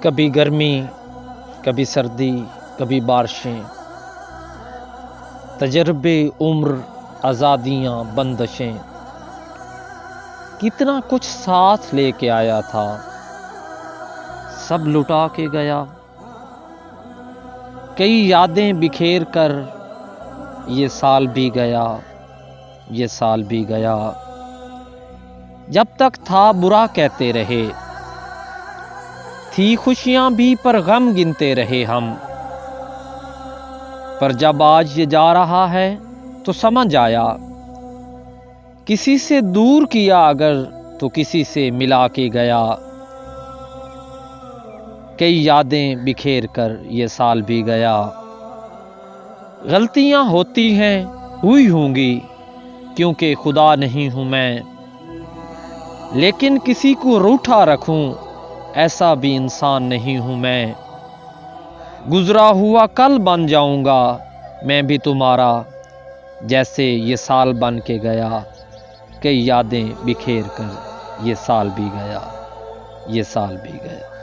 کبھی گرمی، کبھی سردی، کبھی بارشیں، تجربے عمر، آزادیاں، بندشیں، کتنا کچھ ساتھ لے کے آیا تھا، سب لٹا کے گیا۔ کئی یادیں بکھیر کر یہ سال بھی گیا، یہ سال بھی گیا۔ جب تک تھا برا کہتے رہے، تھی خوشیاں بھی پر غم گنتے رہے ہم، پر جب آج یہ جا رہا ہے تو سمجھ آیا، کسی سے دور کیا اگر تو کسی سے ملا کے گیا۔ کئی یادیں بکھیر کر یہ سال بھی گیا۔ غلطیاں ہوتی ہیں، ہوئی ہوں گی، کیونکہ خدا نہیں ہوں میں، لیکن کسی کو روٹھا رکھوں ایسا بھی انسان نہیں ہوں میں۔ گزرا ہوا کل بن جاؤں گا میں بھی تمہارا، جیسے یہ سال بن کے گیا۔ کئی یادیں بکھیر کر یہ سال بھی گیا، یہ سال بھی گیا۔